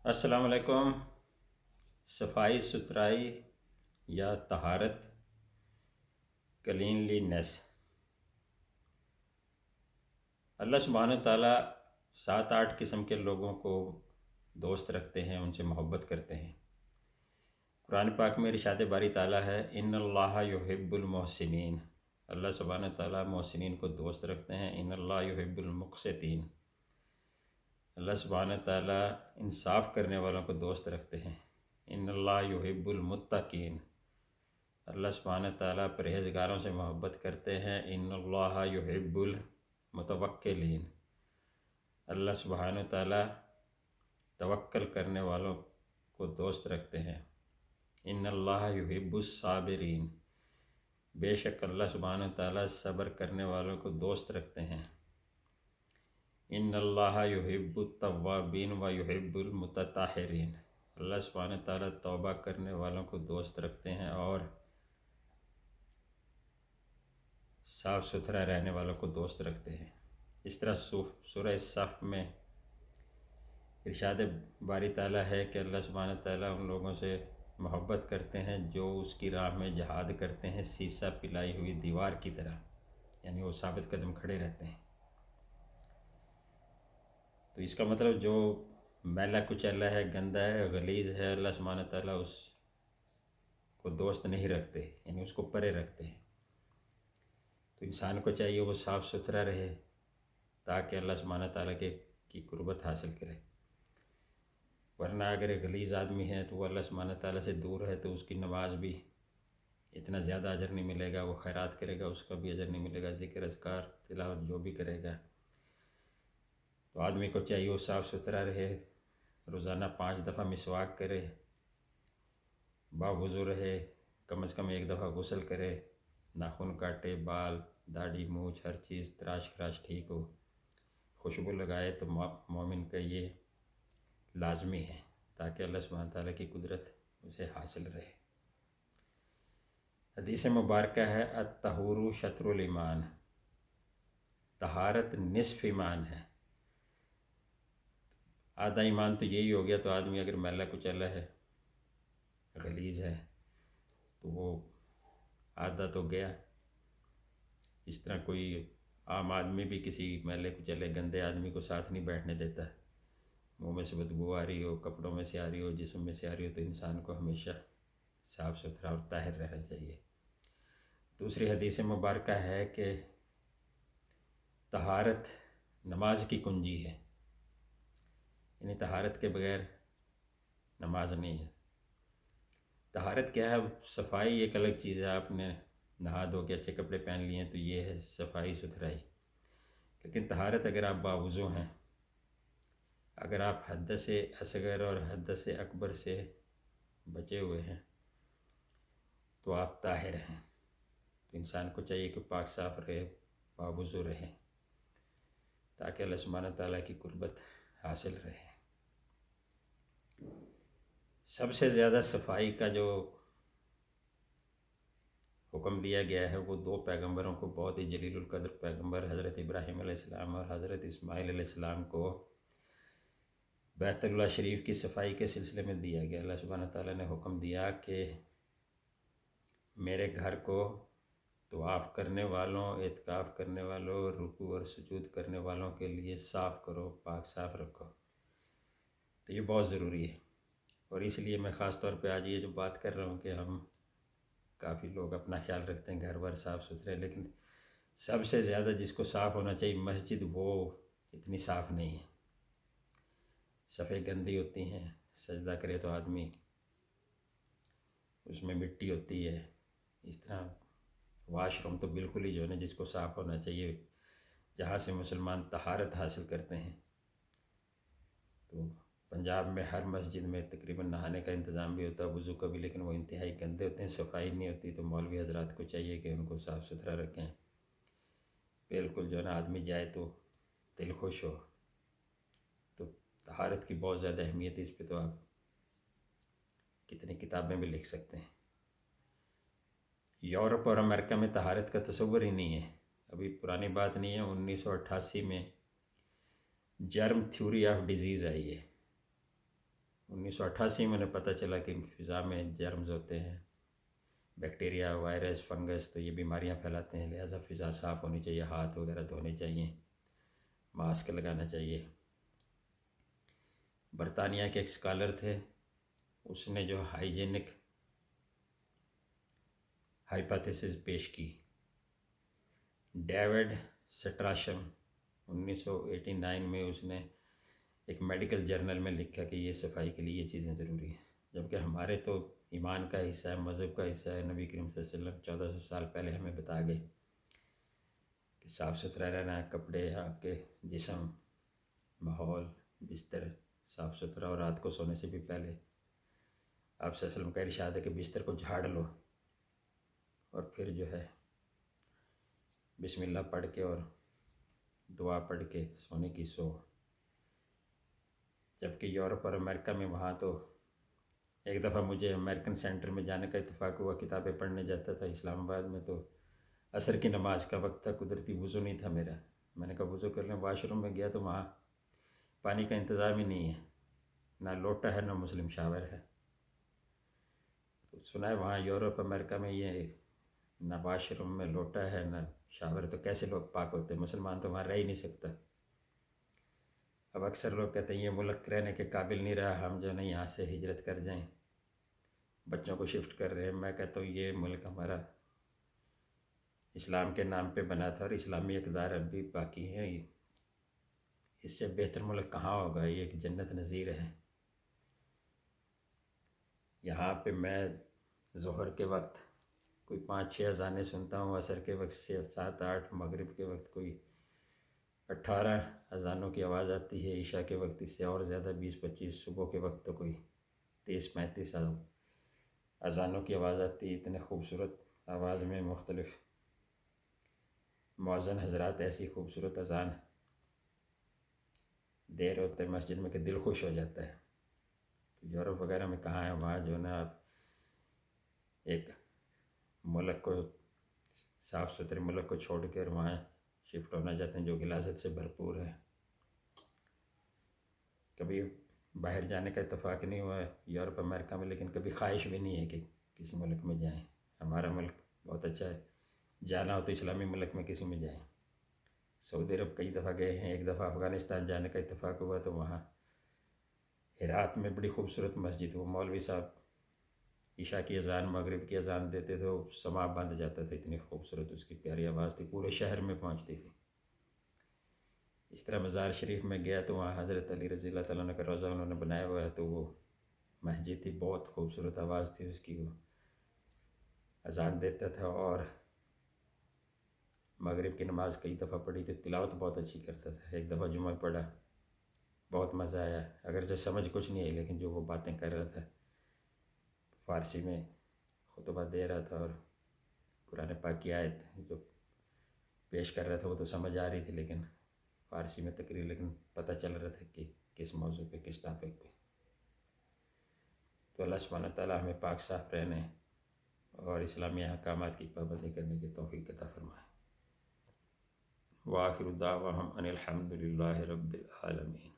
السلام علیکم۔ صفائی ستھرائی یا طہارت، کلینلی نیس، اللہ سبحانہ تعالیٰ 7-8 قسم کے لوگوں کو دوست رکھتے ہیں، ان سے محبت کرتے ہیں۔ قرآن پاک میں ارشاد باری تعالیٰ ہے، ان اللہ یحب المحسنین، اللہ سبحانہ تعالیٰ محسنین کو دوست رکھتے ہیں۔ ان اللہ یحب المقسطین، اللہ سبحانہ تعالیٰ انصاف کرنے والوں کو دوست رکھتے ہیں۔ ان اللہ یحب المتقین، اللہ سبحانہ تعالیٰ پرہیزگاروں سے محبت کرتے ہیں۔ ان اللہ یحب المتوکلین، اللہ سبحانہ تعالیٰ توکل کرنے والوں کو دوست رکھتے ہیں۔ ان اللہ یحب الصابرین، بے شک اللہ سبحانہ تعالیٰ صبر کرنے والوں کو دوست رکھتے ہیں۔ ان اللہ یحب التوابین و یحب المتطہرین، اللہ سبحانہ تعالیٰ توبہ کرنے والوں کو دوست رکھتے ہیں اور صاف ستھرا رہنے والوں کو دوست رکھتے ہیں۔ اس طرح سورہ صف میں ارشاد باری تعالیٰ ہے کہ اللہ سبحانہ تعالیٰ ان لوگوں سے محبت کرتے ہیں جو اس کی راہ میں جہاد کرتے ہیں، سیسہ پلائی ہوئی دیوار کی طرح، یعنی وہ ثابت قدم کھڑے رہتے ہیں۔ تو اس کا مطلب جو میلا کچیلا ہے، گندا ہے، غلیظ ہے، اللہ سبحانہ تعالیٰ اس کو دوست نہیں رکھتے، یعنی اس کو پرے رکھتے ہیں۔ تو انسان کو چاہیے وہ صاف ستھرا رہے تاکہ اللہ سبحانہ تعالیٰ کی قربت حاصل کرے، ورنہ اگر ایک غلیظ آدمی ہے تو وہ اللہ سبحانہ تعالیٰ سے دور ہے تو اس کی نماز بھی اتنا زیادہ اجر نہیں ملے گا، وہ خیرات کرے گا اس کا بھی اجر نہیں ملے گا، ذکر اذکار تلاوت جو بھی کرے گا۔ تو آدمی کو چاہیے وہ صاف ستھرا رہے، روزانہ 5 دفعہ مسواک کرے، باوضو رہے، کم از کم 1 دفعہ غسل کرے، ناخن کاٹے، بال داڑھی مونچھ ہر چیز تراش خراش ٹھیک ہو، خوشبو لگائے، تو مومن کا یہ لازمی ہے تاکہ اللہ سبحانہ تعالیٰ کی قدرت اسے حاصل رہے۔ حدیث مبارکہ ہے، الطہور شطر الایمان، طہارت نصف ایمان ہے۔ آدھا ایمان تو یہی ہو گیا، تو آدمی اگر میلا کچیلا ہے، غلیظ ہے، تو وہ آدھا تو گیا۔ اس طرح کوئی عام آدمی بھی کسی میلے کچیلے گندے آدمی کو ساتھ نہیں بیٹھنے دیتا، منہ میں سے بدبو آ رہی ہو، کپڑوں میں سے آ رہی ہو، جسم میں سے آ رہی ہو، تو انسان کو ہمیشہ صاف ستھرا اور طاہر رہنا چاہیے۔ دوسری حدیث مبارکہ ہے کہ طہارت نماز کی کنجی ہے، یعنی طہارت کے بغیر نماز نہیں ہے۔ طہارت کیا ہے؟ صفائی ایک الگ چیز ہے، آپ نے نہا دھو کے اچھے کپڑے پہن لیے ہیں تو یہ ہے صفائی ستھرائی، لیکن طہارت اگر آپ باوضو ہیں، اگر آپ حدث اصغر اور حدث اکبر سے بچے ہوئے ہیں تو آپ طاہر ہیں۔ تو انسان کو چاہیے کہ پاک صاف رہے، باوضو رہے، تاکہ اللہ سبحانہ تعالیٰ کی قربت حاصل رہے۔ سب سے زیادہ صفائی کا جو حکم دیا گیا ہے وہ 2 پیغمبروں کو، بہت ہی جلیل القدر پیغمبر حضرت ابراہیم علیہ السلام اور حضرت اسماعیل علیہ السلام کو بیت اللہ شریف کی صفائی کے سلسلے میں دیا گیا۔ اللہ سبحانہ تعالیٰ نے حکم دیا کہ میرے گھر کو طواف کرنے والوں، اعتکاف کرنے والوں، رکوع اور سجود کرنے والوں کے لیے صاف کرو، پاک صاف رکھو۔ تو یہ بہت ضروری ہے، اور اس لیے میں خاص طور پہ آج یہ جو بات کر رہا ہوں کہ ہم کافی لوگ اپنا خیال رکھتے ہیں، گھر بار صاف ستھرے، لیکن سب سے زیادہ جس کو صاف ہونا چاہیے مسجد، وہ اتنی صاف نہیں ہے، صفیں گندی ہوتی ہیں، سجدہ کرے تو آدمی اس میں مٹی ہوتی ہے۔ اس طرح واش روم تو بالکل ہی جو ہے نا جس کو صاف ہونا چاہیے، جہاں سے مسلمان طہارت حاصل کرتے ہیں، تو پنجاب میں ہر مسجد میں تقریباً نہانے کا انتظام بھی ہوتا ہے، وضو کا بھی، لیکن وہ انتہائی گندے ہوتے ہیں، صفائی نہیں ہوتی۔ تو مولوی حضرات کو چاہیے کہ ان کو صاف ستھرا رکھیں، بالکل جو ہے نا آدمی جائے تو دل خوش ہو۔ تو طہارت کی بہت زیادہ اہمیت ہے، اس پہ تو آپ کتنی کتابیں بھی لکھ سکتے ہیں۔ یورپ اور امریکہ میں طہارت کا تصور ہی نہیں ہے، ابھی پرانی بات نہیں ہے، 1988 میں جرم تھیوری آف ڈیزیز آئی ہے، 1988 میں انہیں پتہ چلا کہ فضا میں جرمز ہوتے ہیں، بیکٹیریا، وائرس، فنگس، تو یہ بیماریاں پھیلاتے ہیں، لہٰذا فضا صاف ہونی چاہیے، ہاتھ وغیرہ دھونے چاہیے، ماسک لگانا چاہیے۔ برطانیہ کے ایک اسکالر تھے، اس نے جو ہائیجینک ہائپوتھیسس پیش کی، ڈیوڈ سٹراشم، 1989 میں اس نے ایک میڈیکل جرنل میں لکھا کہ یہ صفائی کے لیے یہ چیزیں ضروری ہیں، جبکہ ہمارے تو ایمان کا حصہ ہے، مذہب کا حصہ ہے۔ نبی کریم صلی اللہ علیہ وسلم 1400 سال پہلے ہمیں بتا گئے کہ صاف ستھرا رہنا ہے، کپڑے، آپ کے جسم، ماحول، بستر صاف ستھرا، اور رات کو سونے سے بھی پہلے آپ صلی اللہ علیہ وسلم کا ارشاد ہے کہ بستر کو جھاڑ لو اور پھر جو ہے بسم اللہ پڑھ کے اور دعا پڑھ کے سونے کی سو۔ جبکہ یورپ اور امریکہ میں وہاں تو ایک دفعہ مجھے امریکن سینٹر میں جانے کا اتفاق ہوا، کتابیں پڑھنے جاتا تھا اسلام آباد میں، تو عصر کی نماز کا وقت تھا، قدرتی وضو نہیں تھا میرا، میں نے کہا وضو کر لیں، واش روم میں گیا تو وہاں پانی کا انتظام ہی نہیں ہے، نہ لوٹا ہے نہ مسلم شاور ہے۔ تو سنا ہے وہاں یورپ امریکہ میں یہ نہ واش روم میں لوٹا ہے نہ شاور، تو کیسے لوگ پاک ہوتے ہیں؟ مسلمان تو وہاں رہ ہی نہیں سکتا۔ اب اکثر لوگ کہتے ہیں یہ ملک رہنے کے قابل نہیں رہا، ہم جو ہے نا یہاں سے ہجرت کر جائیں، بچوں کو شفٹ کر رہے ہیں۔ میں کہتا ہوں یہ ملک ہمارا اسلام کے نام پہ بنا تھا اور اسلامی اقدار اب بھی باقی ہیں، اس سے بہتر ملک کہاں ہوگا؟ یہ ایک جنت نظیر ہے۔ یہاں پہ میں ظہر کے وقت کوئی 5-6 اذانیں سنتا ہوں، عصر کے وقت سے 7-8، مغرب کے وقت کوئی 18 اذانوں کی آواز آتی ہے، عشاء کے وقت اس سے اور زیادہ 20-25، صبح کے وقت تو کوئی 30-35 اذانوں کی آواز آتی ہے۔ اتنے خوبصورت آواز میں مختلف مؤذن حضرات ایسی خوبصورت اذان دے رہے ہوتے ہیں مسجد میں کہ دل خوش ہو جاتا ہے۔ تو یورپ وغیرہ میں کہاں ہے؟ وہاں جو ہے نا آپ ایک ملک کو، صاف ستھرے ملک کو چھوڑ کر وہاں شفٹ ہونا چاہتے ہیں جو غلاظت سے بھرپور ہے۔ کبھی باہر جانے کا اتفاق نہیں ہوا ہے یورپ امریکہ میں، لیکن کبھی خواہش بھی نہیں ہے کہ کسی ملک میں جائیں۔ ہمارا ملک بہت اچھا ہے، جانا ہو تو اسلامی ملک میں کسی میں جائیں۔ سعودی عرب کئی دفعہ گئے ہیں، ایک دفعہ افغانستان جانے کا اتفاق ہوا تو وہاں ہرات میں بڑی خوبصورت مسجد، وہ مولوی صاحب عشاء کی اذان، مغرب کی اذان دیتے تھے، وہ سما بند جاتا تھا، اتنی خوبصورت اس کی پیاری آواز تھی، پورے شہر میں پہنچتی تھی۔ اس طرح مزار شریف میں گیا تو وہاں حضرت علی رضی اللہ تعالیٰ عنہ کا روضہ انہوں نے بنایا ہوا ہے، تو وہ مسجد تھی، بہت خوبصورت آواز تھی اس کی، وہ اذان دیتا تھا، اور مغرب کی نماز کئی دفعہ پڑھی تھی، تلاوت بہت اچھی کرتا تھا۔ ایک دفعہ جمعہ پڑھا، بہت مزہ آیا، اگرچہ سمجھ کچھ نہیں آئی، لیکن جو وہ باتیں کر رہا تھا، فارسی میں خطبہ دے رہا تھا اور قرآن پاک کی آیت جو پیش کر رہا تھا وہ تو سمجھ آ رہی تھی، لیکن فارسی میں تقریر، لیکن پتہ چل رہا تھا کہ کس موضوع پہ، کس ٹاپک پہ۔ تو اللہ سبحانہ تعالیٰ ہمیں پاک صاف رہنے اور اسلامی احکامات کی پابندی کرنے کی توفیق عطا فرمائے۔ وآخر دعواہم ان الحمد للہ رب العالمین۔